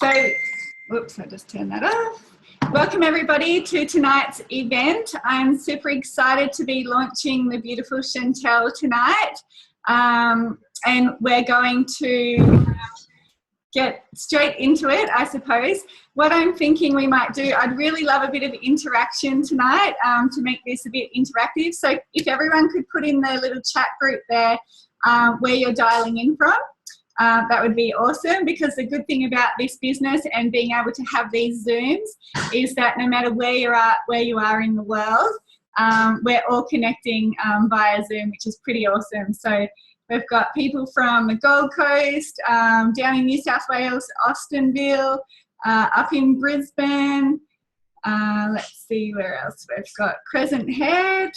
So, whoops, I just turned that off. Welcome everybody to tonight's event. I'm super excited to be launching the beautiful Chantel tonight. And we're going to get straight into it, I suppose. What I'm thinking we might do, I'd really love a bit of interaction tonight to make this a bit interactive. So if everyone could put in their little chat group there where you're dialing in from, that would be awesome, because the good thing about this business and being able to have these Zooms is that no matter where you are in the world, we're all connecting via Zoom, which is pretty awesome. So we've got people from the Gold Coast, down in New South Wales, Austinville, up in Brisbane. Let's see where else we've got. Crescent Head,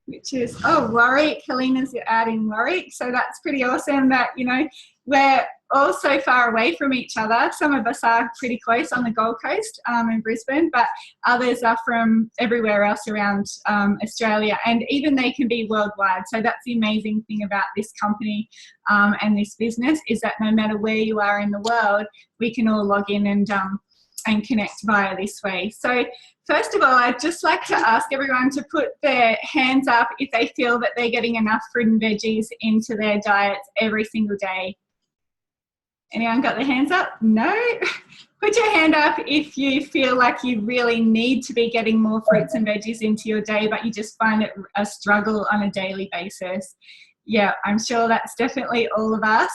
which is, oh, Warwick. Helena's out in Warwick. So that's pretty awesome that, you know, we're all so far away from each other. Some of us are pretty close on the Gold Coast in Brisbane, but others are from everywhere else around Australia, and even they can be worldwide. So that's the amazing thing about this company and this business, is that no matter where you are in the world, we can all log in and connect via this way. So first of all, I'd just like to ask everyone to put their hands up if they feel that they're getting enough fruit and veggies into their diets every single day. Anyone got their hands up? No? Put your hand up if you feel like you really need to be getting more fruits and veggies into your day, but you just find it a struggle on a daily basis. Yeah, I'm sure that's definitely all of us.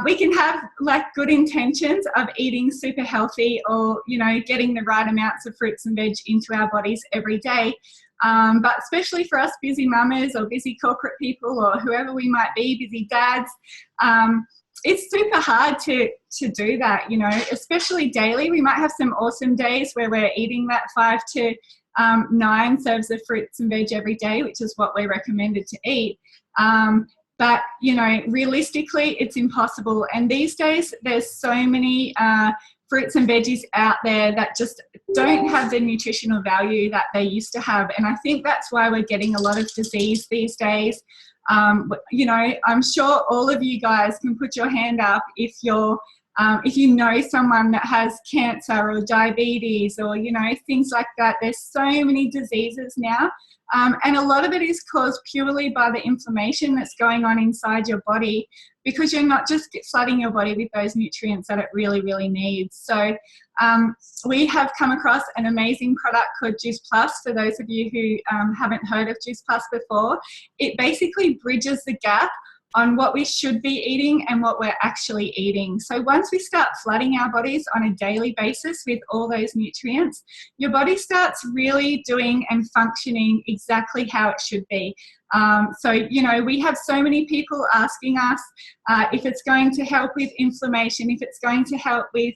We can have like good intentions of eating super healthy, or, you know, getting the right amounts of fruits and veg into our bodies every day. But especially for us busy mamas or busy corporate people, or whoever we might be, busy dads, it's super hard to do that, you know, especially daily. We might have some awesome days where we're eating that 5 to 9 serves of fruits and veg every day, which is what we're recommended to eat. But, you know, realistically, it's impossible. And these days, there's so many fruits and veggies out there that just don't have the nutritional value that they used to have. And I think that's why we're getting a lot of disease these days. You know, I'm sure all of you guys can put your hand up if you know someone that has cancer or diabetes, or, you know, things like that. There's so many diseases now. And a lot of it is caused purely by the inflammation that's going on inside your body, because you're not just flooding your body with those nutrients that it really, really needs. So we have come across an amazing product called Juice Plus. For those of you who haven't heard of Juice Plus before, it basically bridges the gap on what we should be eating and what we're actually eating. So once we start flooding our bodies on a daily basis with all those nutrients, your body starts really doing and functioning exactly how it should be. So, you know, we have so many people asking us if it's going to help with inflammation, if it's going to help with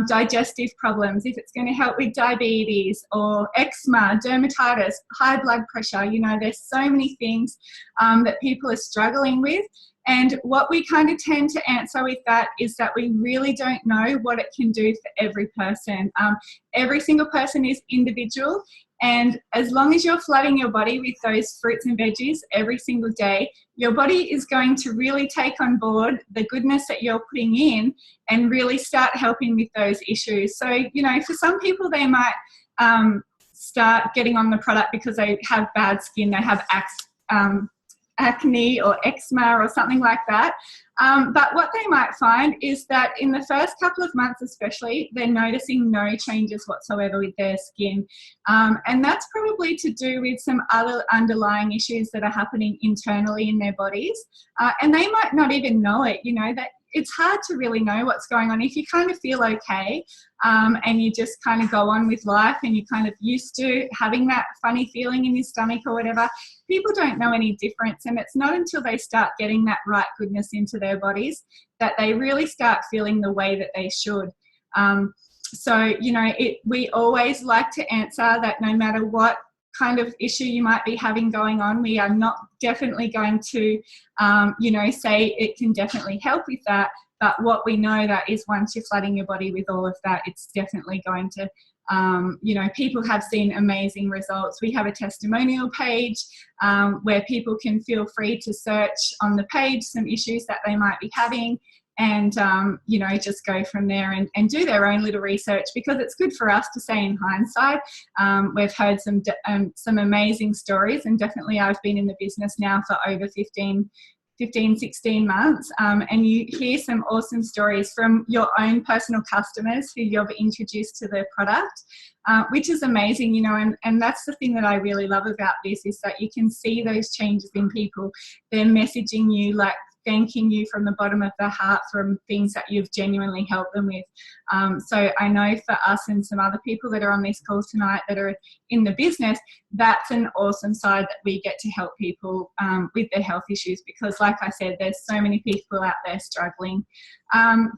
digestive problems, if it's going to help with diabetes or eczema, dermatitis, high blood pressure. You know, there's so many things that people are struggling with. And what we kind of tend to answer with that is that we really don't know what it can do for every person. Every single person is individual. And as long as you're flooding your body with those fruits and veggies every single day, your body is going to really take on board the goodness that you're putting in and really start helping with those issues. So, you know, for some people, they might start getting on the product because they have bad skin, they have acne or eczema or something like that. But what they might find is that in the first couple of months especially, they're noticing no changes whatsoever with their skin. And that's probably to do with some other underlying issues that are happening internally in their bodies. And they might not even know it, you know, that it's hard to really know what's going on. If you kind of feel okay and you just kind of go on with life and you're kind of used to having that funny feeling in your stomach or whatever, people don't know any difference. And it's not until they start getting that right goodness into their bodies that they really start feeling the way that they should. So, you know, we always like to answer that no matter what kind of issue you might be having going on, we are not definitely going to, you know, say it can definitely help with that. But what we know that is once you're flooding your body with all of that, it's definitely going to, you know, people have seen amazing results. We have a testimonial page where people can feel free to search on the page some issues that they might be having. and you know, just go from there and do their own little research, because it's good for us to say in hindsight. We've heard some amazing stories, and definitely I've been in the business now for over 16 months, and you hear some awesome stories from your own personal customers who you've introduced to the product, which is amazing, you know, and that's the thing that I really love about this, is that you can see those changes in people. They're messaging you, like thanking you from the bottom of their heart from things that you've genuinely helped them with. So I know for us and some other people that are on this call tonight that are in the business, that's an awesome side, that we get to help people with their health issues, because like I said, there's so many people out there struggling.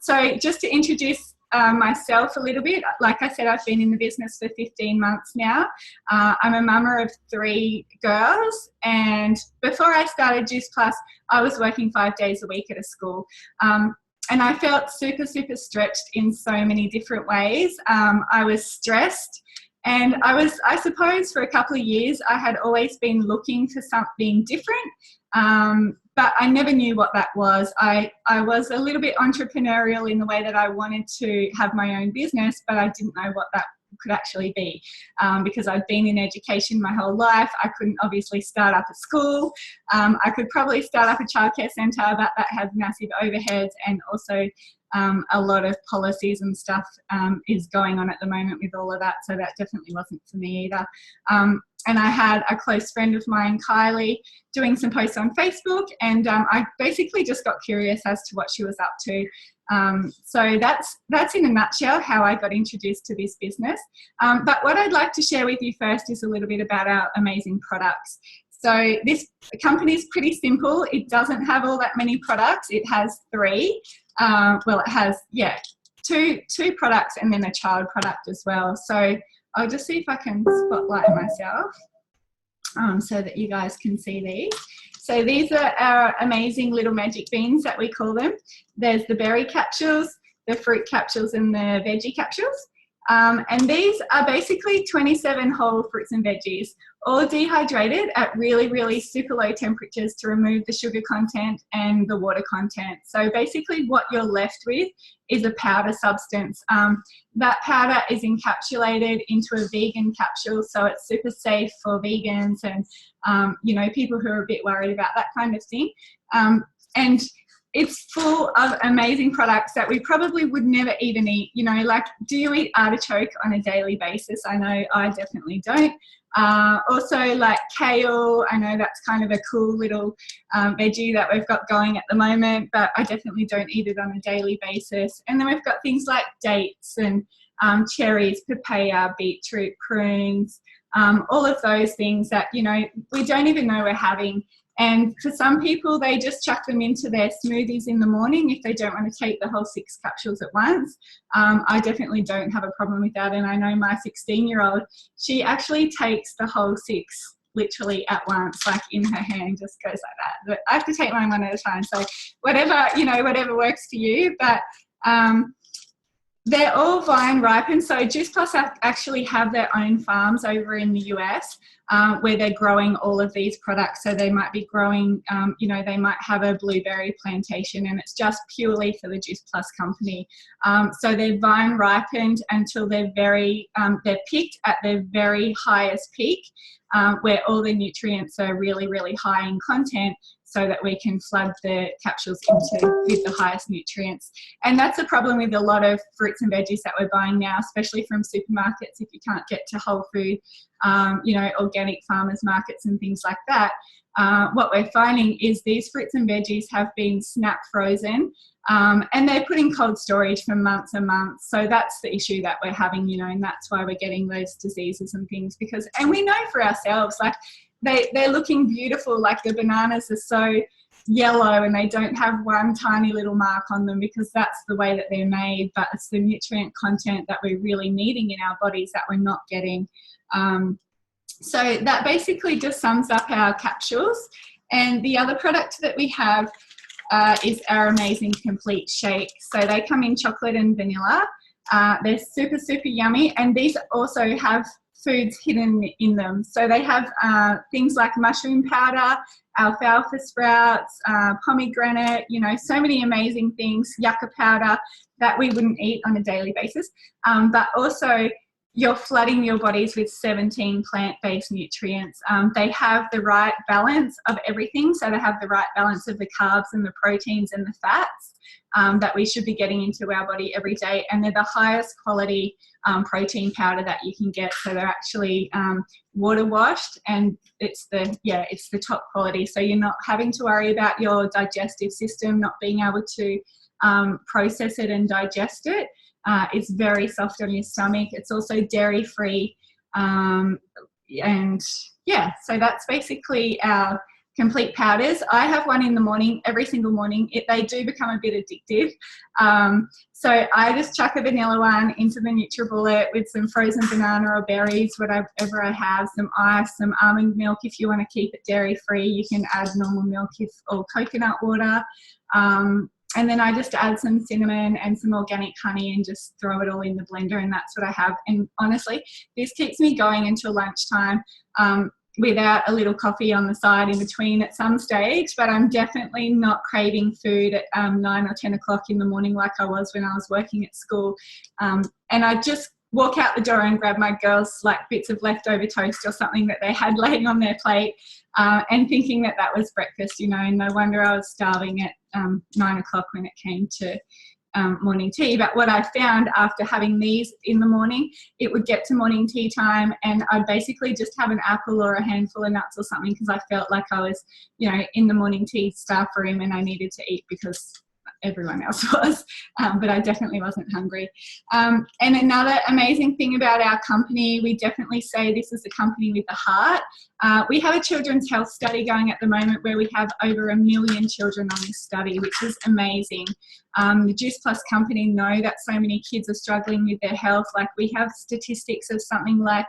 So just to introduce myself a little bit, like I said, I've been in the business for 15 months now. I'm a mama of 3 girls, and before I started Juice Plus, I was working 5 days a week at a school. And I felt super stretched in so many different ways. I was stressed, and I suppose for a couple of years, I had always been looking for something different. But I never knew what that was. I was a little bit entrepreneurial in the way that I wanted to have my own business, but I didn't know what that could actually be, because I'd been in education my whole life. I couldn't obviously start up a school. I could probably start up a childcare centre, but that has massive overheads, and also a lot of policies and stuff is going on at the moment with all of that, so that definitely wasn't for me either. And I had a close friend of mine, Kylie, doing some posts on Facebook, and I basically just got curious as to what she was up to. So that's in a nutshell how I got introduced to this business. But what I'd like to share with you first is a little bit about our amazing products. So this company is pretty simple. It doesn't have all that many products. It has 3. Well, it has, yeah, two products and then a child product as well. So I'll just see if I can spotlight myself so that you guys can see these. So these are our amazing little magic beans that we call them. There's the berry capsules, the fruit capsules, and the veggie capsules. And these are basically 27 whole fruits and veggies, all dehydrated at really super low temperatures to remove the sugar content and the water content. So basically what you're left with is a powder substance. That powder is encapsulated into a vegan capsule, so it's super safe for vegans and you know, people who are a bit worried about that kind of thing. And it's full of amazing products that we probably would never even eat. You know, like, do you eat artichoke on a daily basis? I know I definitely don't. Also, like kale, I know that's kind of a cool little veggie that we've got going at the moment, but I definitely don't eat it on a daily basis. And then we've got things like dates and cherries, papaya, beetroot, prunes, all of those things that, you know, we don't even know we're having. And for some people, they just chuck them into their smoothies in the morning if they don't want to take the whole 6 capsules at once. I definitely don't have a problem with that. And I know my 16-year-old, she actually takes the whole 6 literally at once, like in her hand, just goes like that. But I have to take mine one at a time. So whatever, you know, whatever works for you. But they're all vine ripened. So Juice Plus actually have their own farms over in the US where they're growing all of these products. So they might be growing, you know, they might have a blueberry plantation, and it's just purely for the Juice Plus company. So they're vine ripened until they're picked at their very highest peak, where all the nutrients are really high in content, so that we can flood the capsules with the highest nutrients. And that's a problem with a lot of fruits and veggies that we're buying now, especially from supermarkets. If you can't get to whole food, you know, organic farmers markets and things like that, what we're finding is these fruits and veggies have been snap frozen, and they're put in cold storage for months and months. So that's the issue that we're having, you know, and that's why we're getting those diseases and things, because, and we know for ourselves, like, they're looking beautiful, like the bananas are so yellow and they don't have one tiny little mark on them, because that's the way that they're made, but it's the nutrient content that we're really needing in our bodies that we're not getting. So that basically just sums up our capsules. And the other product that we have is our amazing complete shake. So they come in chocolate and vanilla. They're super yummy, and these also have foods hidden in them. So they have things like mushroom powder, alfalfa sprouts, pomegranate, you know, so many amazing things, yucca powder that we wouldn't eat on a daily basis. But also you're flooding your bodies with 17 plant-based nutrients. They have the right balance of everything. So they have the right balance of the carbs and the proteins and the fats that we should be getting into our body every day. And they're the highest quality protein powder that you can get. So they're actually water washed, and it's the top quality. So you're not having to worry about your digestive system not being able to process it and digest it. It's very soft on your stomach. It's also dairy free. And yeah, so that's basically our complete powders. I have one in the morning, every single morning. They do become a bit addictive. So I just chuck a vanilla one into the NutriBullet with some frozen banana or berries, whatever I have, some ice, some almond milk. If you want to keep it dairy free, you can add normal milk or coconut water. And then I just add some cinnamon and some organic honey and just throw it all in the blender, and that's what I have. And honestly, this keeps me going until lunchtime without a little coffee on the side in between at some stage, but I'm definitely not craving food at 9 or 10 o'clock in the morning like I was when I was working at school. And I just walk out the door and grab my girls like bits of leftover toast or something that they had laying on their plate, and thinking that that was breakfast, you know, and no wonder I was starving at 9 o'clock when it came to morning tea. But what I found after having these in the morning, it would get to morning tea time and I'd basically just have an apple or a handful of nuts or something, because I felt like I was, you know, in the morning tea staff room and I needed to eat because everyone else was, but I definitely wasn't hungry. And another amazing thing about our company, we definitely say this is a company with a heart. We have a children's health study going at the moment where we have over 1 million children on this study, which is amazing. The Juice Plus company know that so many kids are struggling with their health. Like, we have statistics of something like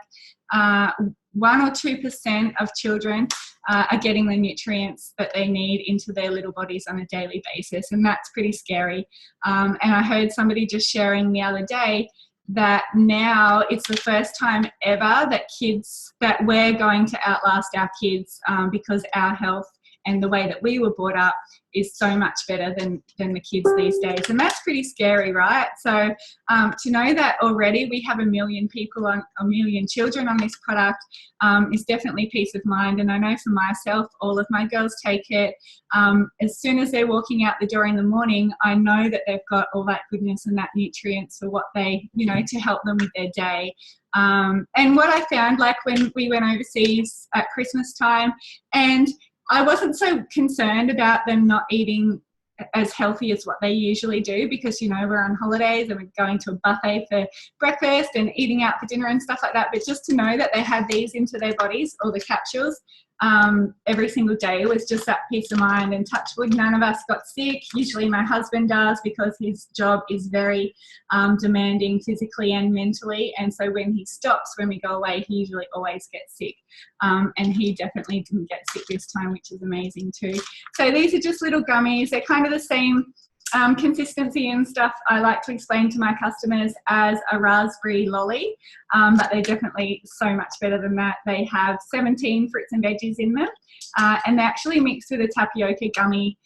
1 or 2% of children are getting the nutrients that they need into their little bodies on a daily basis, and that's pretty scary. And I heard somebody just sharing the other day that now it's the first time ever that we're going to outlast our kids, because our health and the way that we were brought up is so much better than the kids these days. And that's pretty scary, right? So to know that already we have 1 million children on this product is definitely peace of mind. And I know for myself, all of my girls take it. As soon as they're walking out the door in the morning, I know that they've got all that goodness and that nutrients for what they, you know, to help them with their day. And what I found, like when we went overseas at Christmas time, and I wasn't so concerned about them not eating as healthy as what they usually do, because, you know, we're on holidays and we're going to a buffet for breakfast and eating out for dinner and stuff like that. But just to know that they had these into their bodies, or the capsules, every single day was just that peace of mind. And touch wood, none of us got sick. Usually my husband does, because his job is very demanding physically and mentally, and so when he stops, when we go away, he usually always gets sick, and he definitely didn't get sick this time, which is amazing too. So these are just little gummies. They're kind of the same consistency and stuff I like to explain to my customers as a raspberry lolly, but they're definitely so much better than that. They have 17 fruits and veggies in them, and they're actually mixed with a tapioca gummy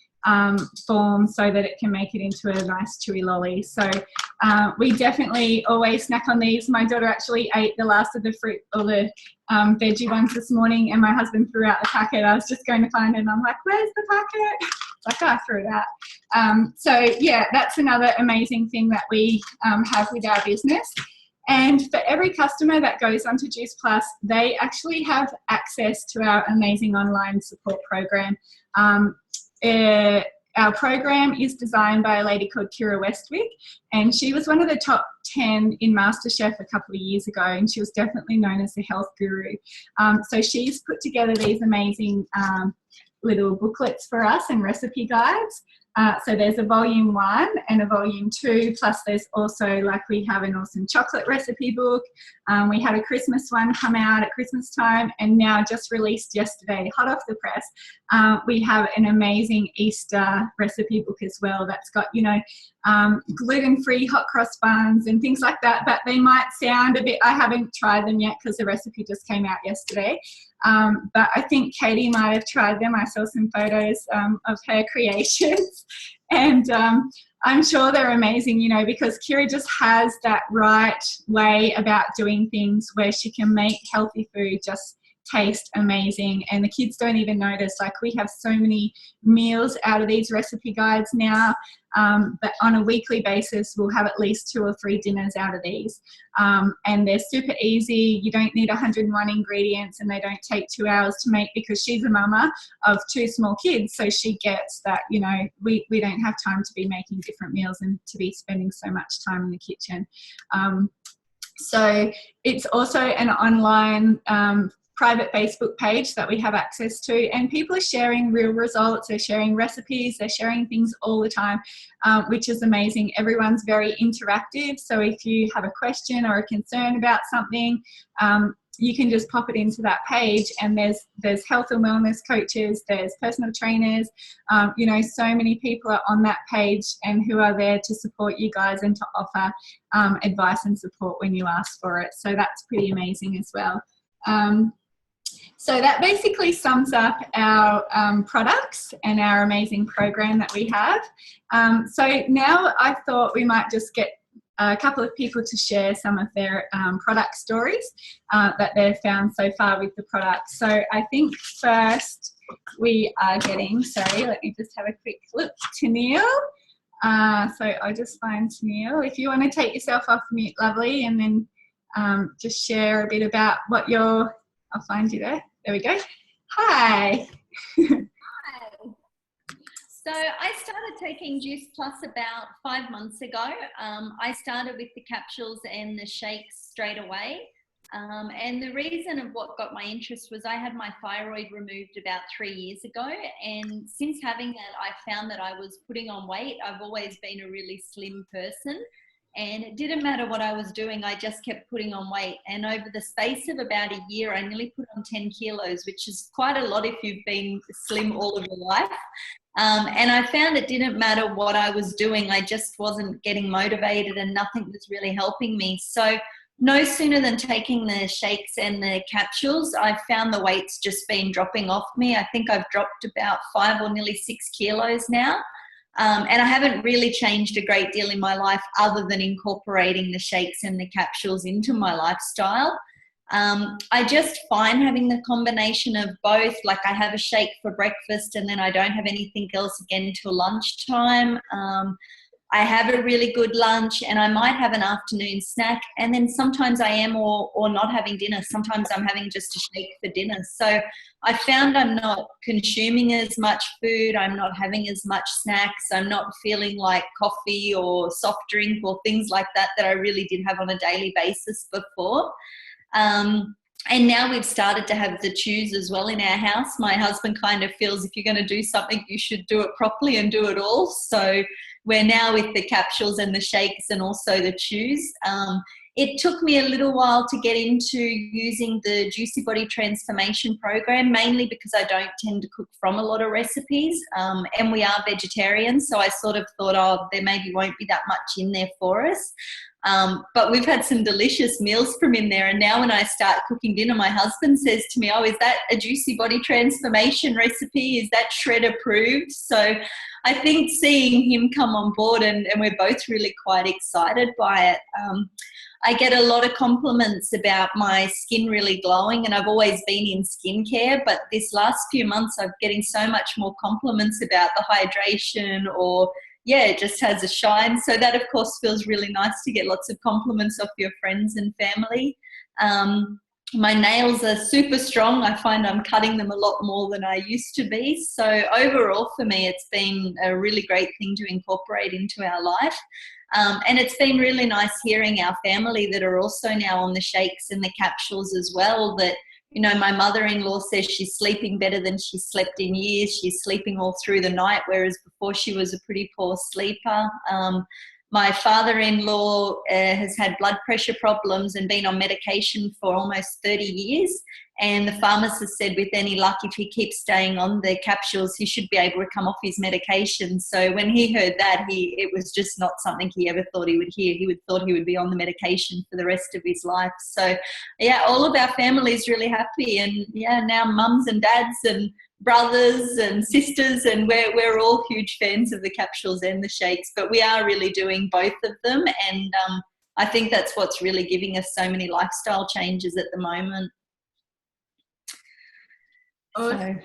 form so that it can make it into a nice chewy lolly. So we definitely always snack on these. My daughter actually ate the last of the fruit or the veggie ones this morning, and my husband threw out the packet. I was just going to find it and I'm like, where's the packet? Like, I threw it out. So yeah, that's another amazing thing that we have with our business. And for every customer that goes onto Juice Plus, they actually have access to our amazing online support program. Our program is designed by a lady called Kira Westwick, and she was one of the top 10 in MasterChef a couple of years ago, and she was definitely known as the health guru. So she's put together these amazing little booklets for us and recipe guides. So there's a volume 1 and a volume 2, plus there's also, like, we have an awesome chocolate recipe book. We had a Christmas one come out at Christmas time, and now just released yesterday, hot off the press, we have an amazing Easter recipe book as well that's got, you know, gluten-free hot cross buns and things like that, but they might sound a bit, I haven't tried them yet because the recipe just came out yesterday, but I think Katie might have tried them. I saw some photos of her creations, and I'm sure they're amazing, you know, because Kira just has that right way about doing things where she can make healthy food just taste amazing, and the kids don't even notice. Like, we have so many meals out of these recipe guides now, but on a weekly basis we'll have at least 2 or 3 dinners out of these, and they're super easy. You don't need 101 ingredients, and they don't take 2 hours to make, because she's a mama of 2 small kids, so she gets that, you know, we don't have time to be making different meals and to be spending so much time in the kitchen. So it's also an online private Facebook page that we have access to, and people are sharing real results, they're sharing recipes, they're sharing things all the time, which is amazing. Everyone's very interactive, so if you have a question or a concern about something, you can just pop it into that page, and there's health and wellness coaches, there's personal trainers, you know, so many people are on that page and who are there to support you guys and to offer advice and support when you ask for it. So that's pretty amazing as well. So that basically sums up our products and our amazing program that we have. So now I thought we might just get a couple of people to share some of their product stories that they've found so far with the products. So I think first we are getting, sorry, let me just have a quick look, Tennille. So I'll just find Tennille. If you want to take yourself off mute, lovely, and then just share a bit about what you're, I'll find you there. There we go. Hi. Hi. So I started taking Juice Plus about 5 months ago. I started with the capsules and the shakes straight away. And the reason of what got my interest was I had my thyroid removed about 3 years ago. And since having that, I found that I was putting on weight. I've always been a really slim person, and it didn't matter what I was doing, I just kept putting on weight. And over the space of about a year, I nearly put on 10 kilos, which is quite a lot if you've been slim all of your life. And I found it didn't matter what I was doing, I just wasn't getting motivated and nothing was really helping me. So no sooner than taking the shakes and the capsules, I found the weight's just been dropping off me. I think I've dropped about 5 or nearly 6 kilos now. And I haven't really changed a great deal in my life other than incorporating the shakes and the capsules into my lifestyle. I just find having the combination of both, like I have a shake for breakfast and then I don't have anything else again till lunchtime. I have a really good lunch and I might have an afternoon snack, and then sometimes I am or not having dinner. Sometimes I'm having just a shake for dinner. So I found I'm not consuming as much food, I'm not having as much snacks, I'm not feeling like coffee or soft drink or things like that I really did have on a daily basis before. And now we've started to have the chews as well in our house. My husband kind of feels if you're going to do something, you should do it properly and do it all. So we're now with the capsules and the shakes and also the chews. It took me a little while to get into using the Juicy Body Transformation program, mainly because I don't tend to cook from a lot of recipes, and we are vegetarians. So I sort of thought, oh, there maybe won't be that much in there for us. But we've had some delicious meals from in there, and now when I start cooking dinner, my husband says to me, oh, is that a Juicy Body Transformation recipe? Is that shred approved? So I think seeing him come on board, and we're both really quite excited by it. I get a lot of compliments about my skin really glowing, and I've always been in skincare, but this last few months I'm getting so much more compliments about the hydration, or yeah, it just has a shine. So that of course feels really nice to get lots of compliments off your friends and family. My nails are super strong. I find I'm cutting them a lot more than I used to be. So overall for me, it's been a really great thing to incorporate into our life. And it's been really nice hearing our family that are also now on the shakes and the capsules as well, that, you know, my mother-in-law says she's sleeping better than she's slept in years. She's sleeping all through the night, whereas before she was a pretty poor sleeper. My father-in-law has had blood pressure problems and been on medication for almost 30 years. And the pharmacist said with any luck, if he keeps staying on the capsules, he should be able to come off his medication. So when he heard that, it was just not something he ever thought he would hear. He thought he would be on the medication for the rest of his life. So yeah, all of our family is really happy. And yeah, now mums and dads and brothers and sisters, and we're all huge fans of the capsules and the shakes, but we are really doing both of them. And I think that's what's really giving us so many lifestyle changes at the moment. Awesome.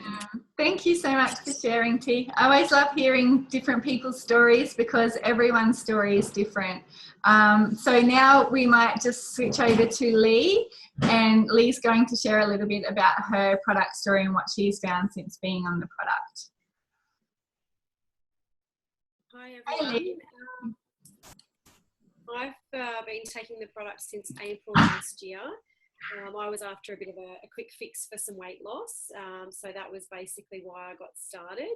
Thank you so much for sharing, T. I always love hearing different people's stories because everyone's story is different. So now we might just switch over to Lee, and Lee's going to share a little bit about her product story and what she's found since being on the product. Hi everyone. Hey, Lee. I've been taking the product since April last year. I was after a bit of a quick fix for some weight loss, so that was basically why I got started.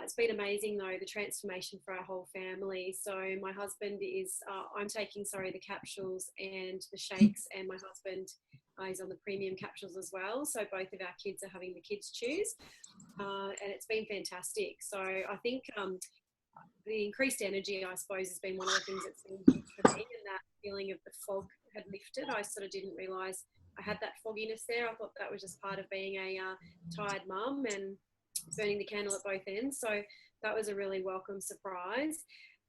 It's been amazing though, the transformation for our whole family. So my husband is, I'm taking, the capsules and the shakes, and my husband is on the premium capsules as well. So both of our kids are having the kids choose, and it's been fantastic. So I think the increased energy, I suppose, has been one of the things that's been huge for me, and that feeling of the fog had lifted. I sort of didn't realise I had that fogginess there. I thought that was just part of being a tired mum and burning the candle at both ends. So that was a really welcome surprise.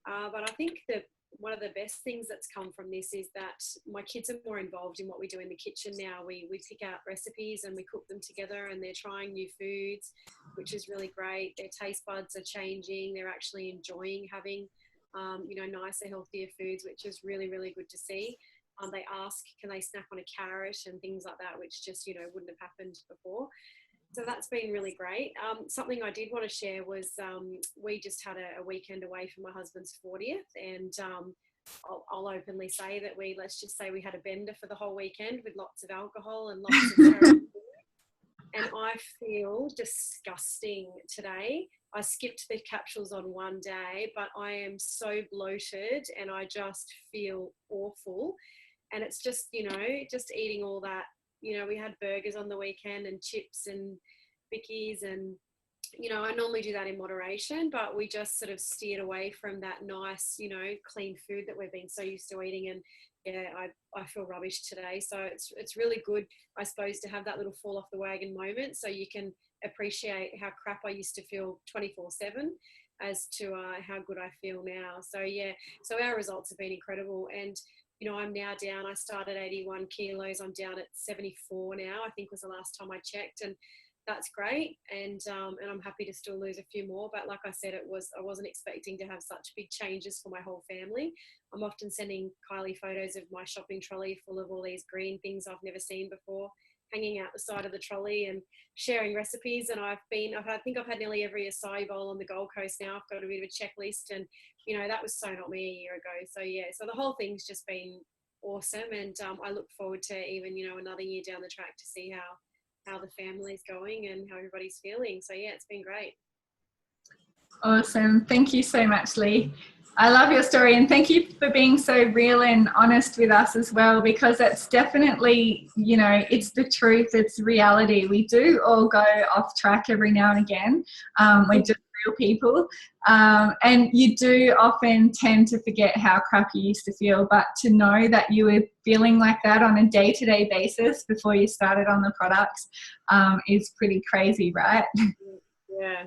But I think that one of the best things that's come from this is that my kids are more involved in what we do in the kitchen now. We pick out recipes and we cook them together, and they're trying new foods, which is really great. Their taste buds are changing. They're actually enjoying having, nicer, healthier foods, which is really, really good to see. They ask, can they snack on a carrot and things like that, which just, wouldn't have happened before. So that's been really great. Something I did want to share was we just had a weekend away for my husband's 40th, and I'll openly say that let's just say we had a bender for the whole weekend with lots of alcohol and lots of terrible food. And I feel disgusting today. I skipped the capsules on one day, but I am so bloated and I just feel awful. And it's just, just eating all that. We had burgers on the weekend and chips and bickies, and, I normally do that in moderation, but we just sort of steered away from that nice, clean food that we've been so used to eating. And yeah, I feel rubbish today. So it's really good, I suppose, to have that little fall off the wagon moment, so you can appreciate how crap I used to feel 24/7 as to how good I feel now. So yeah, so our results have been incredible. And I'm now down, I started 81 kilos, I'm down at 74 now, I think was the last time I checked, and that's great. And I'm happy to still lose a few more, but like I said, I wasn't expecting to have such big changes for my whole family. I'm often sending Kylie photos of my shopping trolley full of all these green things I've never seen before, hanging out the side of the trolley, and sharing recipes. And I think I've had nearly every acai bowl on the Gold Coast now. I've got a bit of a checklist, and that was so not me a year ago. So yeah, so the whole thing's just been awesome, and I look forward to even another year down the track to see how the family's going and how everybody's feeling. So yeah, it's been great. Awesome. Thank you so much, Lee. I love your story, and thank you for being so real and honest with us as well, because it's definitely, it's the truth, it's reality. We do all go off track every now and again. We're just real people, and you do often tend to forget how crap you used to feel, but to know that you were feeling like that on a day-to-day basis before you started on the products is pretty crazy, right? Yeah.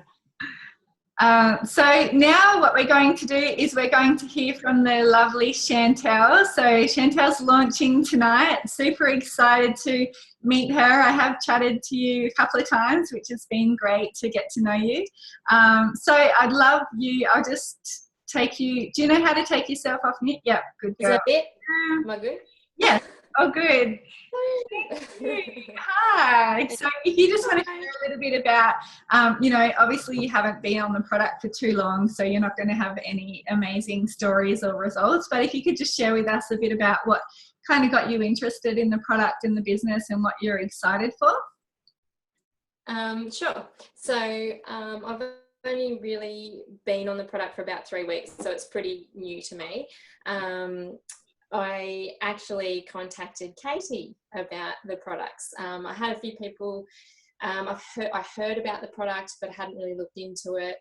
So now what we're going to do is we're going to hear from the lovely Chantel. So Chantel's launching tonight. Super excited to meet her. I have chatted to you a couple of times, which has been great to get to know you. So I'd love you. I'll just take you. Do you know how to take yourself off mute? Yep, good girl. Is that it? Am I good? Yes. Oh, good. Hi. So if you just want to share a little bit about, obviously you haven't been on the product for too long, so you're not going to have any amazing stories or results, but if you could just share with us a bit about what kind of got you interested in the product and the business and what you're excited for. Sure. So I've only really been on the product for about 3 weeks, so it's pretty new to me. I actually contacted Katie about the products. I had a few people, I heard about the product, but I hadn't really looked into it.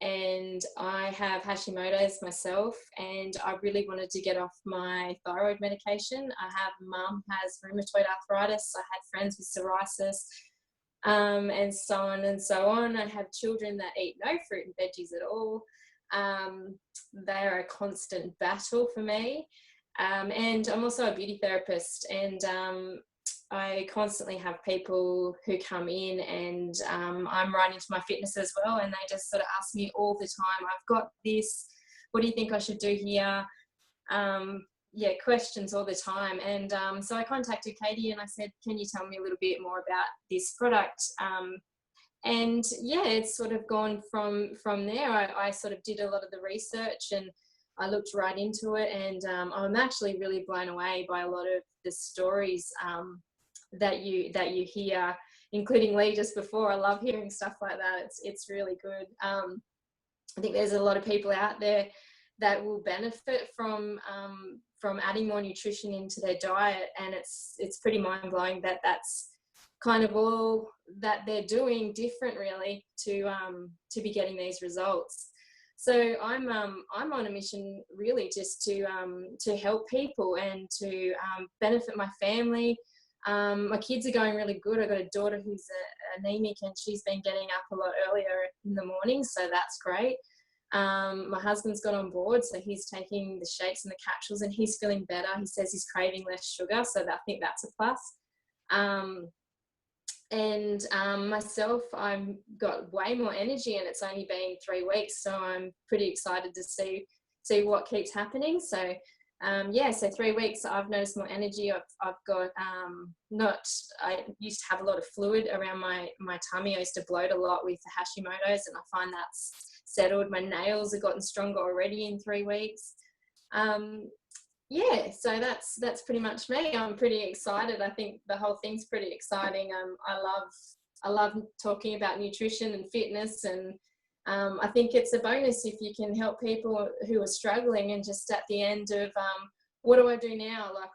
And I have Hashimoto's myself, and I really wanted to get off my thyroid medication. I have mum has rheumatoid arthritis. I had friends with psoriasis, and so on and so on. I have children that eat no fruit and veggies at all. They are a constant battle for me. And I'm also a beauty therapist, and I constantly have people who come in, and I'm right into my fitness as well, and they just sort of ask me all the time, I've got this, what do you think I should do here? Yeah, questions all the time. And so I contacted Katie and I said, can you tell me a little bit more about this product? And yeah, it's sort of gone from there. I sort of did a lot of the research and I looked right into it, and I'm actually really blown away by a lot of the stories that you hear, including Lee just before. I love hearing stuff like that. It's really good. I think there's a lot of people out there that will benefit from adding more nutrition into their diet, and it's pretty mind-blowing that that's kind of all that they're doing different really to be getting these results. So I'm on a mission really just to help people and to benefit my family. My kids are going really good. I've got a daughter who's anemic, and she's been getting up a lot earlier in the morning, so that's great. My husband's got on board, so he's taking the shakes and the capsules and he's feeling better. He says he's craving less sugar, so I think that's a plus. Myself, I've got way more energy, and it's only been 3 weeks, so I'm pretty excited to see what keeps happening. So yeah, so 3 weeks I've noticed more energy. I've got I used to have a lot of fluid around my tummy. I used to bloat a lot with the Hashimoto's, and I find that's settled. My nails have gotten stronger already in 3 weeks. Yeah, so that's pretty much me. I'm pretty excited. I think the whole thing's pretty exciting. I love talking about nutrition and fitness, and I think it's a bonus if you can help people who are struggling, and just at the end of what do I do now? Like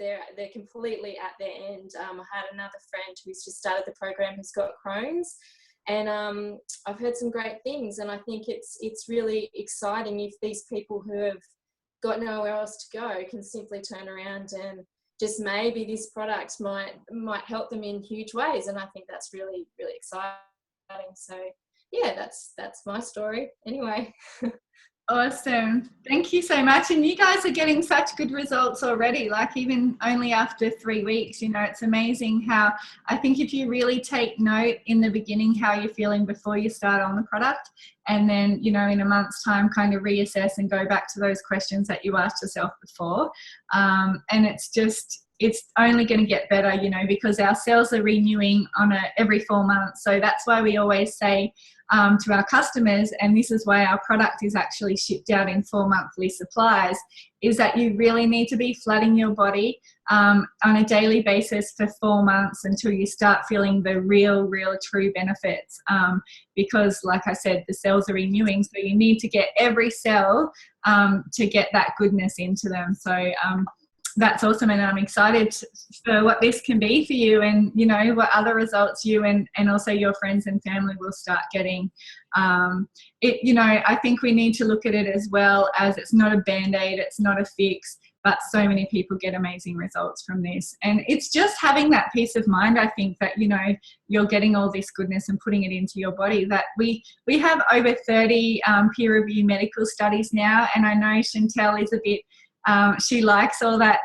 they're completely at their end. I had another friend who's just started the program who's got Crohn's, and I've heard some great things, and I think it's really exciting if these people who have got nowhere else to go can simply turn around, and just maybe this product might help them in huge ways. And I think that's really, really exciting. So yeah, that's my story anyway. Awesome. Thank you so much. And you guys are getting such good results already, like even only after 3 weeks. You know, it's amazing how, I think if you really take note in the beginning how you're feeling before you start on the product, and then, you know, in a month's time kind of reassess and go back to those questions that you asked yourself before. And it's only going to get better, you know, because our cells are renewing on every 4 months. So that's why we always say to our customers, and this is why our product is actually shipped out in 4 monthly supplies, is that you really need to be flooding your body on a daily basis for 4 months until you start feeling the real true benefits. Because like I said, the cells are renewing, so you need to get every cell to get that goodness into them. So that's awesome, and I'm excited for what this can be for you, and you know what other results you and also your friends and family will start getting. You know, I think we need to look at it as well as it's not a band-aid, it's not a fix, but so many people get amazing results from this. And it's just having that peace of mind, I think, that, you know, you're getting all this goodness and putting it into your body. That we have over 30 peer-reviewed medical studies now, and I know Chantel is a bit she likes all that,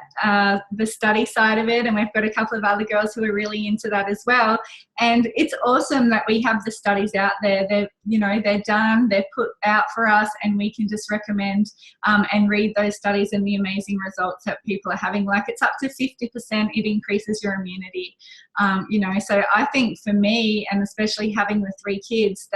the study side of it, and we've got a couple of other girls who are really into that as well. And it's awesome that we have the studies out there. They're done, they're put out for us, and we can just recommend and read those studies and the amazing results that people are having. Like, it's up to 50%, it increases your immunity. You know, so I think for me, and especially having the 3 kids,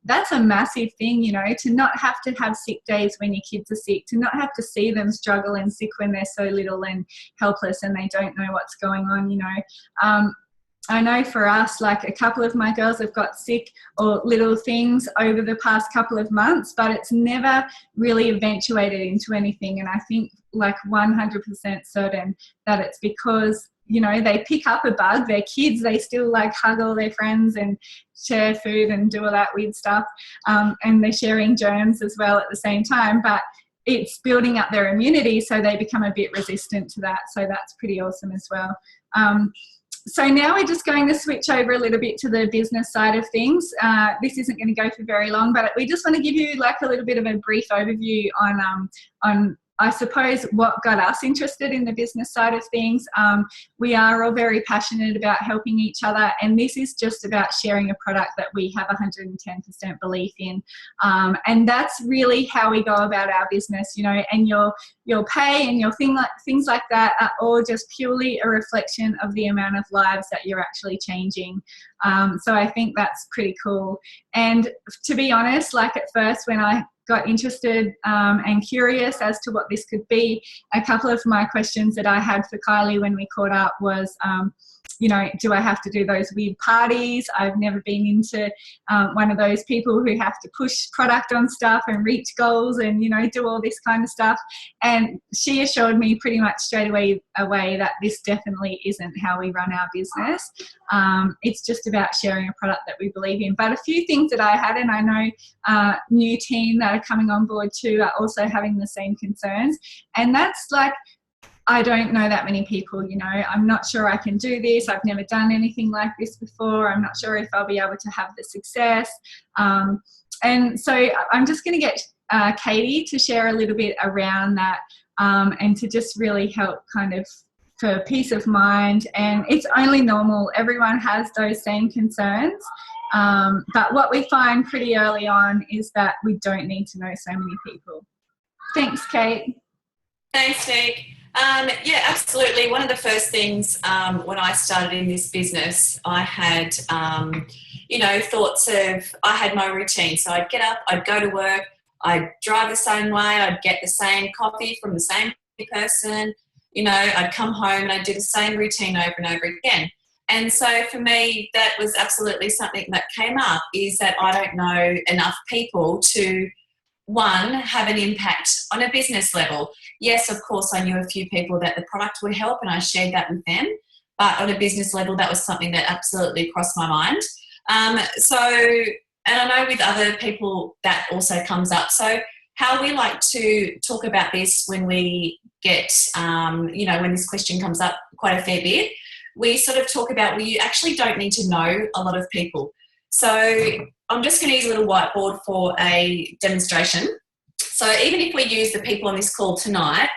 that's a massive thing, you know, to not have to have sick days when your kids are sick, to not have to see them struggle and sick when they're so little and helpless and they don't know what's going on, you know. I know for us, like a couple of my girls have got sick or little things over the past couple of months, but it's never really eventuated into anything. And I think like 100% certain that it's because, you know, they pick up a bug, they're kids, they still like hug all their friends and share food and do all that weird stuff. And they're sharing germs as well at the same time, but it's building up their immunity so they become a bit resistant to that. So that's pretty awesome as well. So now we're just going to switch over a little bit to the business side of things. This isn't going to go for very long, but we just want to give you like a little bit of a brief overview on I suppose what got us interested in the business side of things. We are all very passionate about helping each other, and this is just about sharing a product that we have 110% belief in. And that's really how we go about our business, you know, and your pay and your things like that are all just purely a reflection of the amount of lives that you're actually changing. So I think that's pretty cool. And to be honest, like at first when I got interested and curious as to what this could be, a couple of my questions that I had for Kylie when we caught up was, you know, do I have to do those weird parties? I've never been into one of those people who have to push product on stuff and reach goals and, you know, do all this kind of stuff. And she assured me pretty much straight away that this definitely isn't how we run our business. It's just about sharing a product that we believe in. But a few things that I had, and I know new team that are coming on board too are also having the same concerns. And that's like, I don't know that many people, you know, I'm not sure I can do this. I've never done anything like this before. I'm not sure if I'll be able to have the success. And so I'm just going to get Katie to share a little bit around that and to just really help kind of for peace of mind. And it's only normal. Everyone has those same concerns. But what we find pretty early on is that we don't need to know so many people. Thanks, Kate. Thanks, Nick. Yeah, absolutely. One of the first things when I started in this business, I had, you know, thoughts of, I had my routine. So I'd get up, I'd go to work, I'd drive the same way, I'd get the same coffee from the same person, you know, I'd come home and I'd do the same routine over and over again. And so for me, that was absolutely something that came up, is that I don't know enough people to, one, have an impact on a business level. Yes, of course, I knew a few people that the product would help and I shared that with them. But on a business level, that was something that absolutely crossed my mind. And I know with other people that also comes up. So how we like to talk about this when we get, you know, when this question comes up quite a fair bit, we sort of talk about, well, you actually don't need to know a lot of people. So I'm just going to use a little whiteboard for a demonstration. So even if we use the people on this call tonight,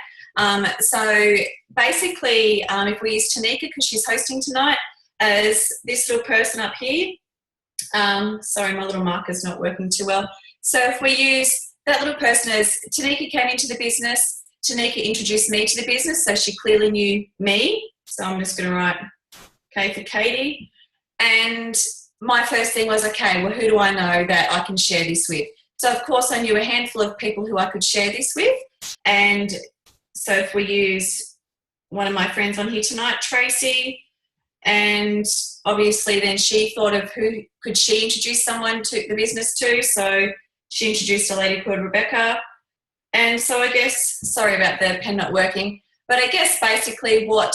so basically if we use Tanika, because she's hosting tonight, as this little person up here, sorry, my little marker's not working too well. So if we use that little person as Tanika came into the business, Tanika introduced me to the business, so she clearly knew me. So I'm just going to write K for Katie. And my first thing was, okay, well, who do I know that I can share this with? So, of course, I knew a handful of people who I could share this with. And so if we use one of my friends on here tonight, Tracy, and obviously then she thought of who could she introduce someone to the business to. So she introduced a lady called Rebecca. And so I guess, sorry about the pen not working, but I guess basically what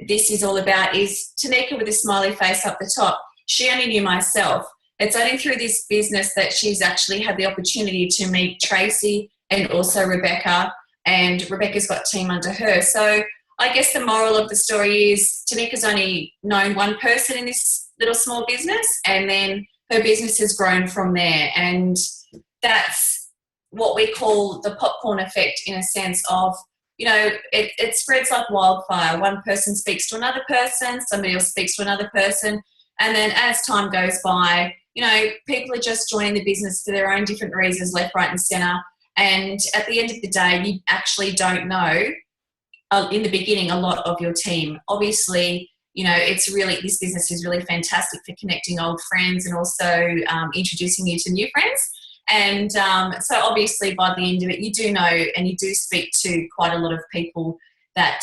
this is all about is Tanika with a smiley face up the top. She only knew myself. It's only through this business that she's actually had the opportunity to meet Tracy and also Rebecca, and Rebecca's got a team under her. So I guess the moral of the story is Tanika's only known one person in this little small business, and then her business has grown from there. And that's what we call the popcorn effect, in a sense of, you know, it spreads like wildfire. One person speaks to another person, somebody else speaks to another person, and then as time goes by, you know, people are just joining the business for their own different reasons, left, right and centre. And at the end of the day, you actually don't know, in the beginning, a lot of your team. Obviously, you know, it's really, this business is really fantastic for connecting old friends and also introducing you to new friends. And so obviously by the end of it, you do know and you do speak to quite a lot of people that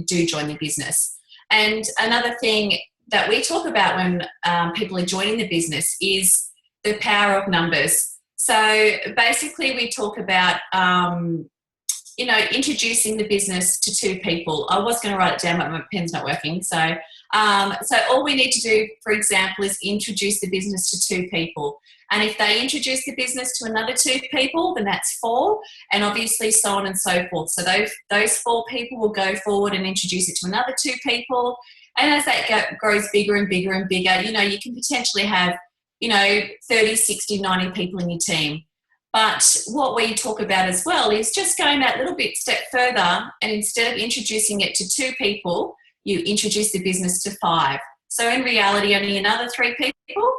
do join the business. And another thing that we talk about when people are joining the business is the power of numbers. So basically we talk about, introducing the business to 2 people. I was going to write it down, but my pen's not working. So all we need to do, for example, is introduce the business to 2 people. And if they introduce the business to another 2 people, then that's 4, and obviously so on and so forth. So those 4 people will go forward and introduce it to another 2 people. And as that grows bigger and bigger and bigger, you can potentially have, 30, 60, 90 people in your team. But what we talk about as well is just going that little bit step further, and instead of introducing it to 2 people, you introduce the business to 5. So in reality, only another 3 people,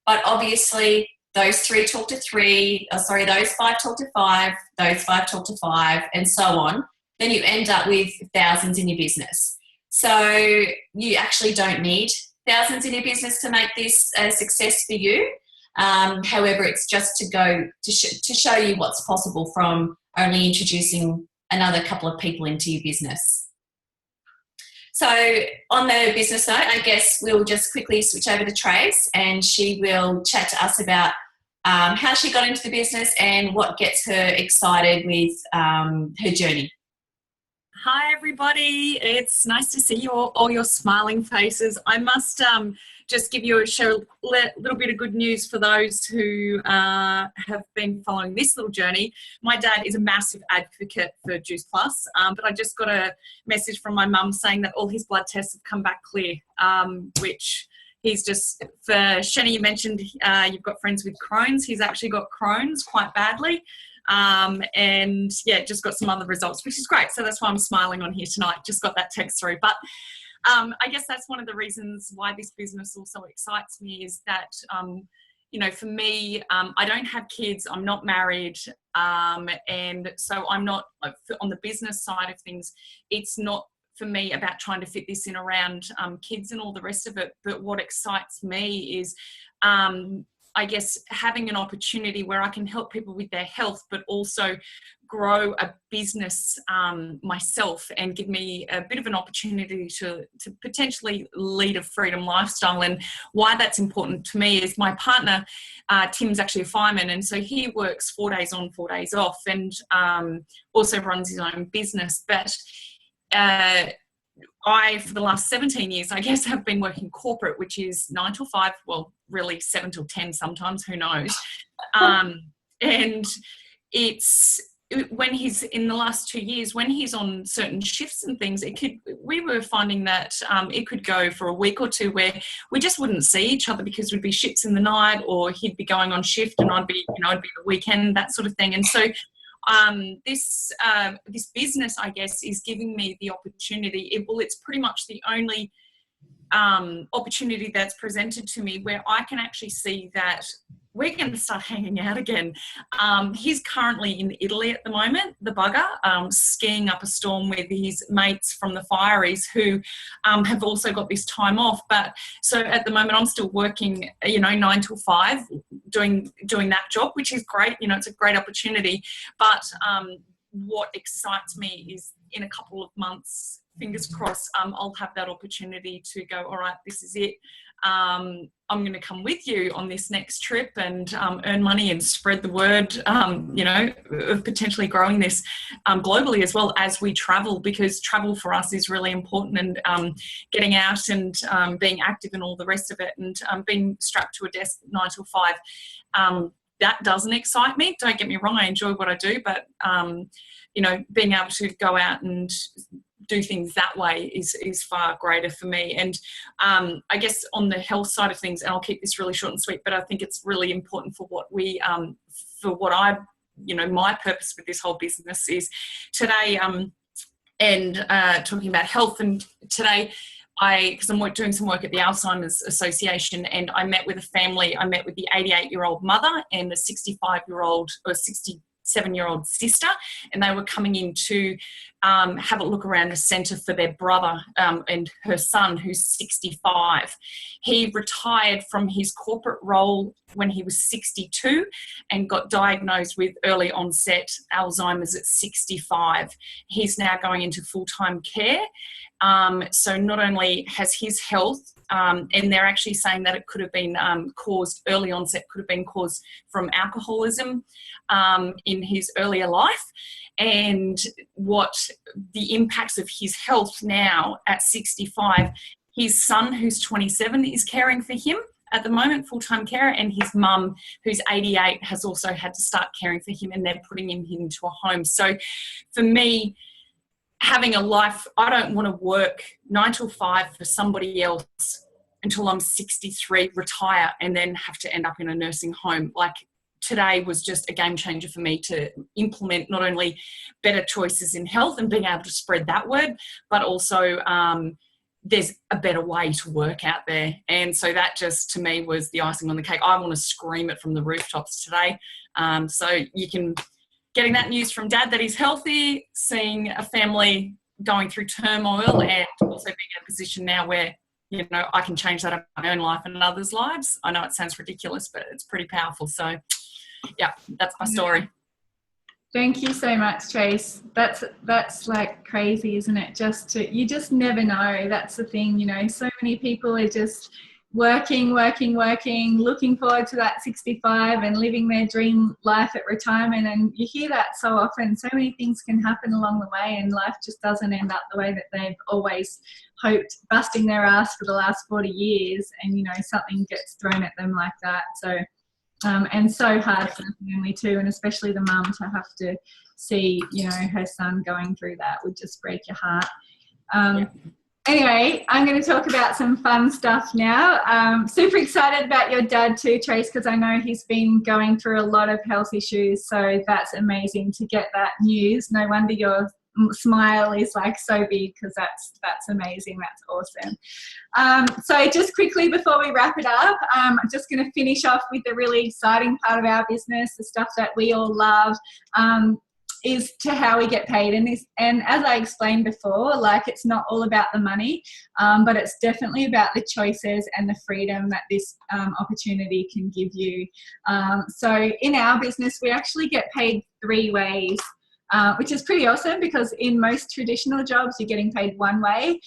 but obviously those 3 talk to 3, those 5 talk to 5, those 5 talk to 5, and so on. Then you end up with thousands in your business. So you actually don't need thousands in your business to make this a success for you. However, it's just to show you what's possible from only introducing another couple of people into your business. So on the business note, I guess we'll just quickly switch over to Trace, and she will chat to us about how she got into the business and what gets her excited with her journey. Hi everybody, it's nice to see you all your smiling faces. I must just share a little bit of good news for those who have been following this little journey. My dad is a massive advocate for Juice Plus, but I just got a message from my mum saying that all his blood tests have come back clear, which he's just, for Shani, you mentioned you've got friends with Crohn's. He's actually got Crohn's quite badly. And yeah, just got some other results, which is great. So that's why I'm smiling on here tonight. Just got that text through. But I guess that's one of the reasons why this business also excites me is that, for me, I don't have kids, I'm not married. And so I'm not, on the business side of things, it's not for me about trying to fit this in around kids and all the rest of it. But what excites me is, I guess, having an opportunity where I can help people with their health, but also grow a business myself and give me a bit of an opportunity to potentially lead a freedom lifestyle. And why that's important to me is my partner, Tim's actually a fireman, and so he works 4 days on, 4 days off, and also runs his own business. But I, for the last 17 years, I guess, have been working corporate, which is 9 till 5, well, really 7 till 10 sometimes, who knows. And it's, when he's, in the last 2 years, when he's on certain shifts and things, we were finding that it could go for a week or 2 where we just wouldn't see each other because we'd be shifts in the night, or he'd be going on shift and I'd be, it'd be the weekend, that sort of thing. And so this business, I guess, is giving me the opportunity. It's pretty much the only opportunity that's presented to me where I can actually see that we're going to start hanging out again. He's currently in Italy at the moment, the bugger, skiing up a storm with his mates from the Fireys who have also got this time off. But so at the moment I'm still working, 9 till 5, doing that job, which is great. It's a great opportunity. But what excites me is in a couple of months, fingers crossed, I'll have that opportunity to go, all right, this is it. I'm going to come with you on this next trip and earn money and spread the word, of potentially growing this globally as well as we travel, because travel for us is really important, and getting out and being active and all the rest of it, and being strapped to a desk 9 till 5. That doesn't excite me. Don't get me wrong, I enjoy what I do, but, being able to go out and do things that way is far greater for me. And I guess on the health side of things, and I'll keep this really short and sweet, but I think it's really important for what we, for what I, my purpose with this whole business is today, and talking about health. And today, because I'm doing some work at the Alzheimer's Association, and I met with a family. I met with the 88-year-old mother and the 65-year-old or 67-year-old sister, and they were coming in to have a look around the centre for their brother and her son, who's 65. He retired from his corporate role when he was 62 and got diagnosed with early onset Alzheimer's at 65. He's now going into full-time care. So not only has his health and they're actually saying that it could have been caused, early onset could have been caused from alcoholism in his earlier life, and what the impacts of his health now at 65. His son, who's 27, is caring for him at the moment, full-time carer, and his mum, who's 88, has also had to start caring for him, and they're putting him into a home. So for me, having a life, I don't want to work 9 to 5 for somebody else until I'm 63, retire, and then have to end up in a nursing home. Like, today was just a game changer for me to implement not only better choices in health and being able to spread that word, but also there's a better way to work out there. And so that just, to me, was the icing on the cake. I want to scream it from the rooftops today. So you can, getting that news from Dad that he's healthy, seeing a family going through turmoil, and also being in a position now where, you know, I can change that in my own life and others' lives. I know it sounds ridiculous, but it's pretty powerful. So yeah, that's my story. Thank you so much, Trace. That's like crazy, isn't it? You just never know. That's the thing, you know, so many people are just working, looking forward to that 65 and living their dream life at retirement. And you hear that so often. So many things can happen along the way, and life just doesn't end up the way that they've always hoped, busting their ass for the last 40 years, and, you know, something gets thrown at them like that. So and so hard for the family too, and especially the mum to have to see, you know, her son going through that would just break your heart. Anyway, I'm going to talk about some fun stuff now. Super excited about your dad too, Trace, because I know he's been going through a lot of health issues, so that's amazing to get that news. No wonder your smile is like so big, because that's amazing. That's awesome. So just quickly before we wrap it up, I'm just going to finish off with the really exciting part of our business, the stuff that we all love, is to how we get paid. And as I explained before, like, it's not all about the money, but it's definitely about the choices and the freedom that this opportunity can give you. So in our business, we actually get paid 3 ways. Which is pretty awesome, because in most traditional jobs you're getting paid one way.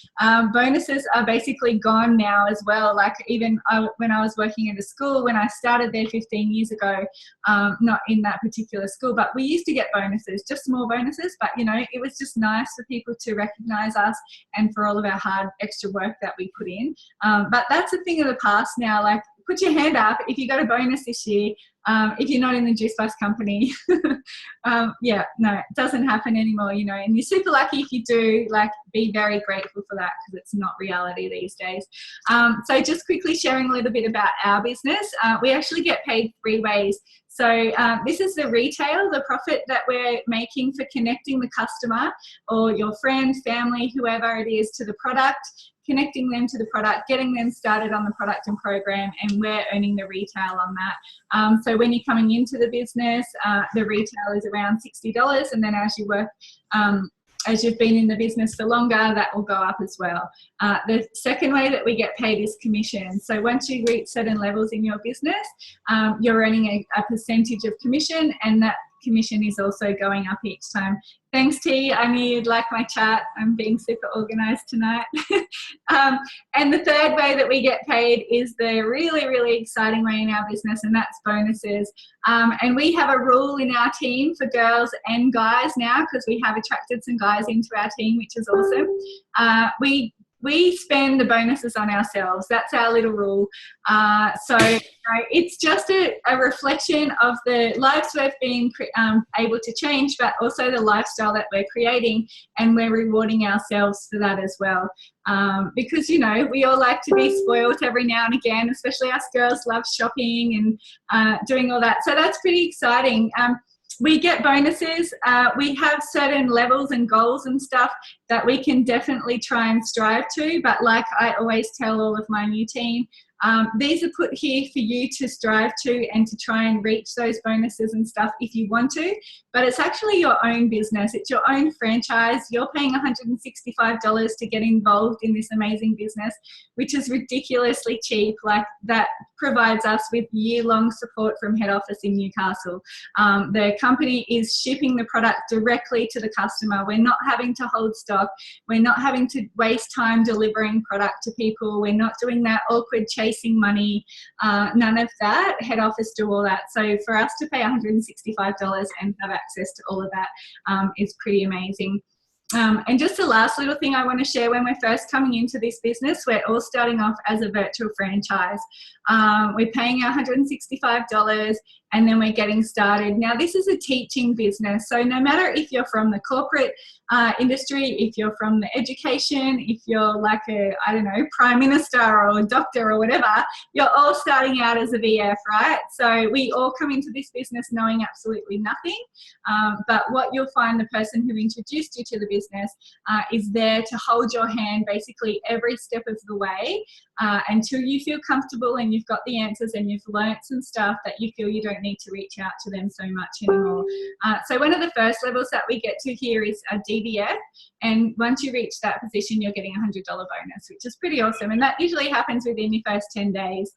Bonuses are basically gone now as well. Like, even when I was working at a school, when I started there 15 years ago, not in that particular school, but we used to get bonuses, just small bonuses, but, you know, it was just nice for people to recognise us and for all of our hard extra work that we put in. But that's a thing of the past now. Like, put your hand up if you got a bonus this year. If you're not in the Juice Plus company, yeah, no, it doesn't happen anymore, you know, and you're super lucky if you do. Like, be very grateful for that, because it's not reality these days. So just quickly sharing a little bit about our business. We actually get paid 3 ways. So this is the retail, the profit that we're making for connecting the customer or your friend, family, whoever it is, to the product, connecting them to the product, getting them started on the product and program, and we're earning the retail on that. So when you're coming into the business, the retail is around $60, and then as you work, as you've been in the business for longer, that will go up as well. The second way that we get paid is commission. So once you reach certain levels in your business, you're earning a percentage of commission, and that commission is also going up each time. Thanks, T. I knew you'd like my chat. I'm being super organised tonight. And the third way that we get paid is the really, really exciting way in our business, and that's bonuses. And we have a rule in our team for girls and guys now, because we have attracted some guys into our team, which is awesome. We spend the bonuses on ourselves. That's our little rule. So it's just a reflection of the lives we've been able to change, but also the lifestyle that we're creating, and we're rewarding ourselves for that as well. Because, you know, we all like to be spoiled every now and again, especially us girls love shopping and doing all that. So that's pretty exciting. We get bonuses. We have certain levels and goals and stuff that we can definitely try and strive to. But like I always tell all of my new team, these are put here for you to strive to and to try and reach those bonuses and stuff if you want to. But it's actually your own business. It's your own franchise. You're paying $165 to get involved in this amazing business, which is ridiculously cheap. Like, that provides us with year-long support from head office in Newcastle. The company is shipping the product directly to the customer. We're not having to hold stock. We're not having to waste time delivering product to people. We're not doing that awkward chasing money. None of that. Head office do all that. So for us to pay $165 and have access to all of that is pretty amazing. And just the last little thing I want to share, when we're first coming into this business, we're all starting off as a virtual franchise. We're paying our $165 and then we're getting started. Now, this is a teaching business, so no matter if you're from the corporate industry, if you're from the education, if you're like a, I don't know, prime minister or a doctor or whatever, you're all starting out as a VF, right? So we all come into this business knowing absolutely nothing, but what you'll find, the person who introduced you to the business is there to hold your hand basically every step of the way until you feel comfortable and you've got the answers and you've learnt some stuff that you feel you don't need to reach out to them so much anymore. So one of the first levels that we get to here is a DVF, and once you reach that position, you're getting a $100 bonus, which is pretty awesome, and that usually happens within your first 10 days.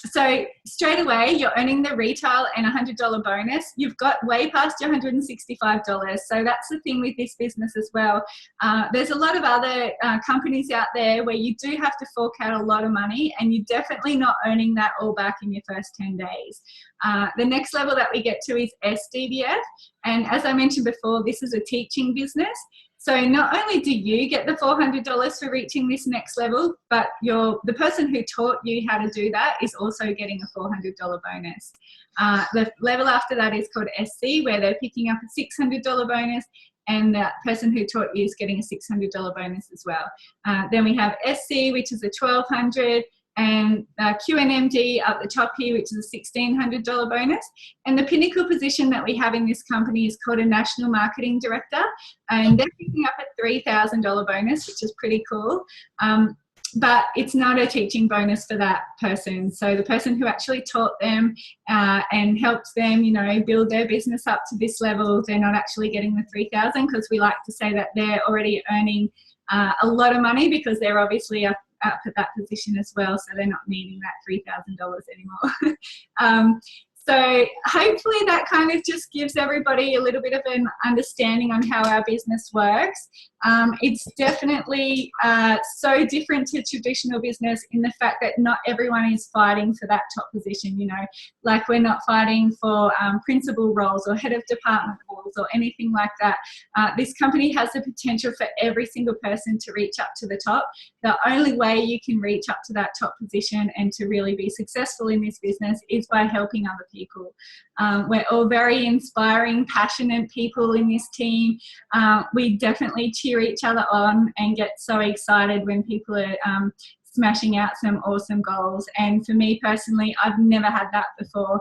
So straight away, you're earning the retail and a $100 bonus. You've got way past your $165. So that's the thing with this business as well. There's a lot of other companies out there where you do have to fork out a lot of money, and you're definitely not earning that all back in your first 10 days. The next level that we get to is SDVF. And as I mentioned before, this is a teaching business. So not only do you get the $400 for reaching this next level, but the person who taught you how to do that is also getting a $400 bonus. The level after that is called SC, where they're picking up a $600 bonus, and the person who taught you is getting a $600 bonus as well. Then we have SC, which is a $1,200, and QNMD up the top here, which is a $1,600 bonus. And the pinnacle position that we have in this company is called a National Marketing Director, and they're picking up a $3,000 bonus, which is pretty cool. But it's not a teaching bonus for that person. So the person who actually taught them and helped them, you know, build their business up to this level, they're not actually getting the $3,000, because we like to say that they're already earning a lot of money, because they're obviously up at that position as well, so they're not needing that $3,000 anymore. So hopefully that kind of just gives everybody a little bit of an understanding on how our business works. It's definitely so different to traditional business in the fact that not everyone is fighting for that top position, you know, like we're not fighting for principal roles or head of department roles or anything like that. This company has the potential for every single person to reach up to the top. The only way you can reach up to that top position and to really be successful in this business is by helping other people. We're all very inspiring, passionate people in this team. We definitely cheer each other on and get so excited when people are smashing out some awesome goals. And for me personally, I've never had that before.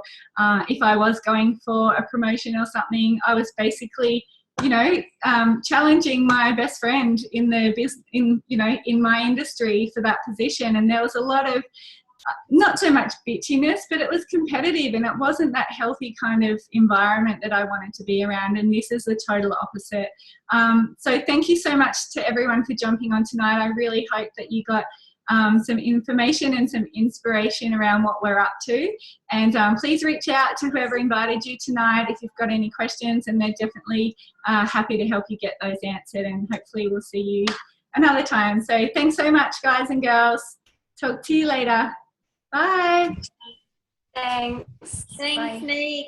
If I was going for a promotion or something, I was basically, you know, challenging my best friend in the business, in my industry for that position. And there was a lot of not so much bitchiness, but it was competitive, and it wasn't that healthy kind of environment that I wanted to be around, and this is the total opposite. So thank you so much to everyone for jumping on tonight. I really hope that you got some information and some inspiration around what we're up to, and please reach out to whoever invited you tonight if you've got any questions, and they're definitely happy to help you get those answered, and hopefully we'll see you another time. So thanks so much, guys and girls. Talk to you later. Bye. Thanks. Thanks, Nick.